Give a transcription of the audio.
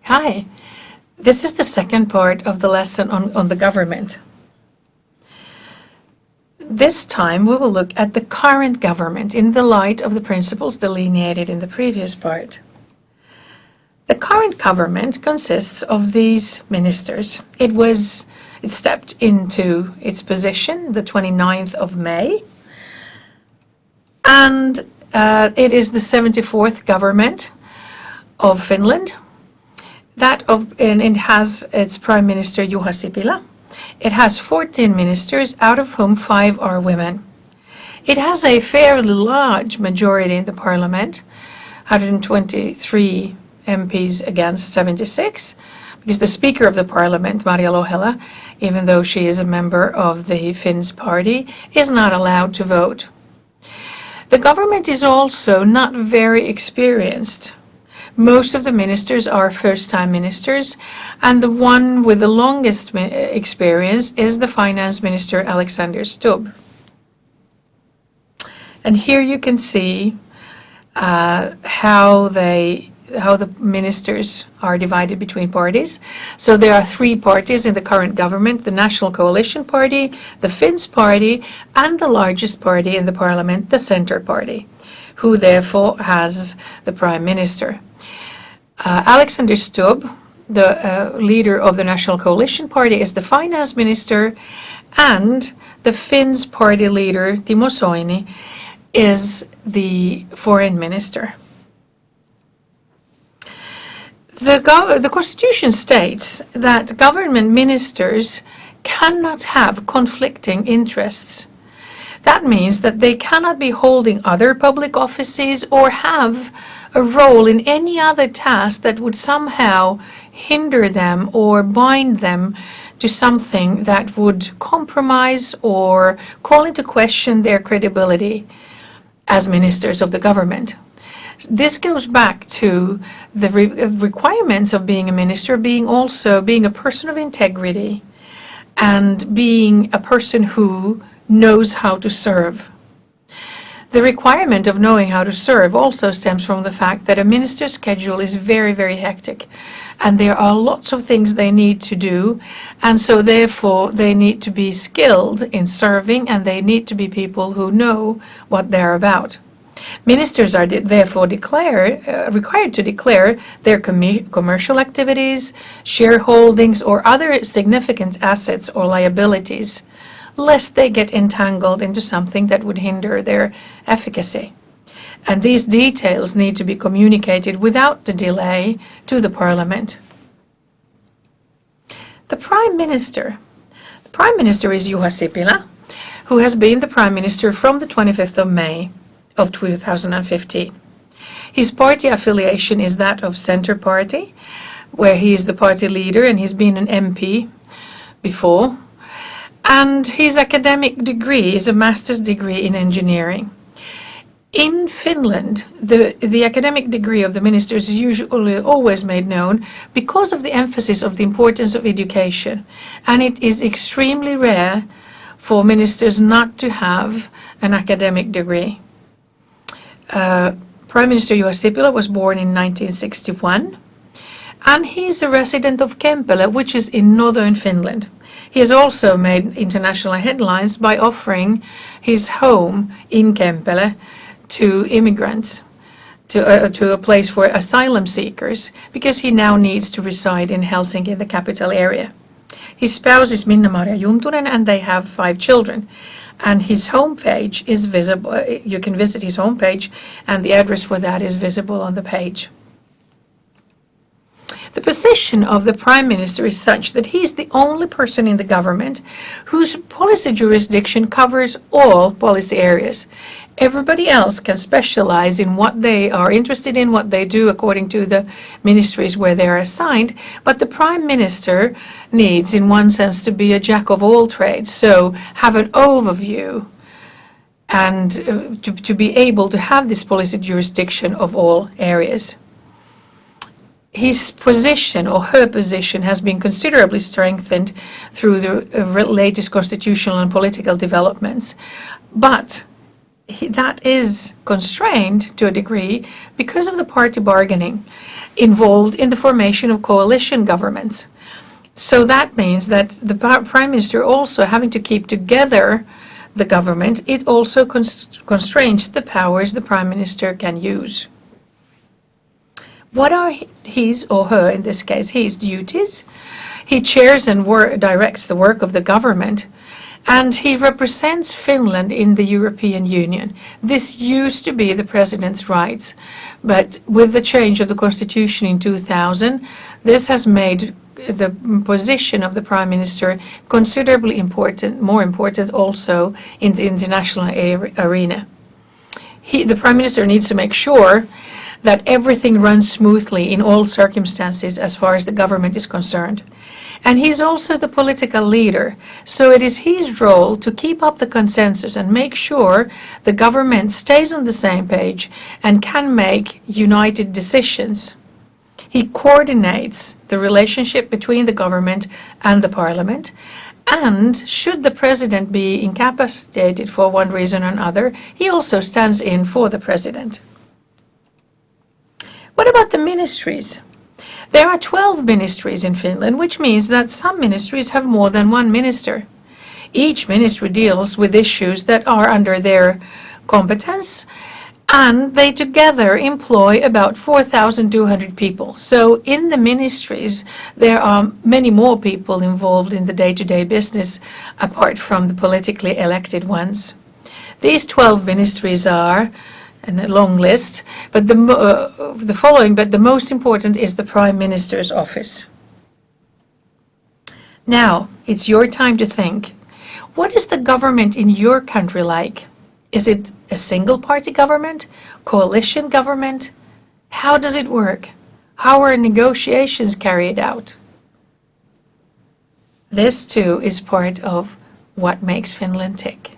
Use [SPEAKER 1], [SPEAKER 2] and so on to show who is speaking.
[SPEAKER 1] Hi, this is the second part of the lesson on the government. This time we will look at the current government in the light of the principles delineated in the previous part. The current government consists of these ministers. It stepped into its position the 29th of May, and it is the 74th government of Finland. And it has its Prime Minister Juha Sipilä. It has 14 ministers, out of whom 5 are women. It has a fairly large majority in the parliament, 123 MPs against 76, because the Speaker of the Parliament, Marja Lohela, even though she is a member of the Finns party, is not allowed to vote. The government is also not very experienced. Most of the ministers are first-time ministers, and the one with the longest experience is the Finance Minister Alexander Stubb. And here you can see how the ministers are divided between parties. So there are 3 parties in the current government: the National Coalition Party, the Finns party, and the largest party in the parliament, the Centre Party, who therefore has the Prime Minister. Alexander Stubb, the leader of the National Coalition Party, is the Finance Minister, and the Finns party leader, Timo Soini, is the Foreign Minister. The Constitution states that government ministers cannot have conflicting interests. That means that they cannot be holding other public offices or have a role in any other task that would somehow hinder them or bind them to something that would compromise or call into question their credibility as ministers of the government. This goes back to the requirements of being a minister, being a person of integrity and being a person who knows how to serve. The requirement of knowing how to serve also stems from the fact that a minister's schedule is very, very hectic, and there are lots of things they need to do, and so therefore they need to be skilled in serving, and they need to be people who know what they're about. Ministers are therefore required to declare their commercial activities, shareholdings, or other significant assets or liabilities, lest they get entangled into something that would hinder their efficacy. And these details need to be communicated without the delay to the Parliament. The Prime Minister. The Prime Minister is Juha Sipilä, who has been the Prime Minister from the 25th of May of 2015. His party affiliation is that of Centre Party, where he is the party leader, and he's been an MP before. And his academic degree is a master's degree in engineering. In Finland, the academic degree of the ministers is usually always made known because of the emphasis of the importance of education. And it is extremely rare for ministers not to have an academic degree. Prime Minister Juha Sipilä was born in 1961, and he's a resident of Kempele, which is in northern Finland. He has also made international headlines by offering his home in Kempele to immigrants, to a place for asylum seekers, because he now needs to reside in Helsinki, the capital area. His spouse is Minna-Maria Juntunen, and they have 5 children. And his homepage is visible. You can visit his homepage, and the address for that is visible on the page. The position of the Prime Minister is such that he is the only person in the government whose policy jurisdiction covers all policy areas. Everybody else can specialize in what they are interested in, what they do according to the ministries where they are assigned, but the Prime Minister needs, in one sense, to be a jack of all trades, so have an overview and to be able to have this policy jurisdiction of all areas. His position, or her position, has been considerably strengthened through the latest constitutional and political developments, but that is constrained to a degree because of the party bargaining. involved in the formation of coalition governments. So that means that the prime minister also having to keep together the government, it also constrains the powers the prime minister can use. What are his or her, in this case, his duties? He chairs and directs the work of the government, and he represents Finland in the European Union. This used to be the president's rights, but with the change of the constitution in 2000, this has made the position of the prime minister considerably important, more important also in the international arena. The prime minister needs to make sure that everything runs smoothly in all circumstances as far as the government is concerned. And he's also the political leader, so it is his role to keep up the consensus and make sure the government stays on the same page and can make united decisions. He coordinates the relationship between the government and the parliament, and should the president be incapacitated for one reason or another, he also stands in for the president. What about the ministries? There are 12 ministries in Finland, which means that some ministries have more than one minister. Each ministry deals with issues that are under their competence, and they together employ about 4,200 people. So in the ministries, there are many more people involved in the day-to-day business apart from the politically elected ones. These 12 ministries are, and a long list, but the following, but the most important is the Prime Minister's office. Now, it's your time to think. What is the government in your country like? Is it a single-party government? Coalition government? How does it work? How are negotiations carried out? This, too, is part of what makes Finland tick.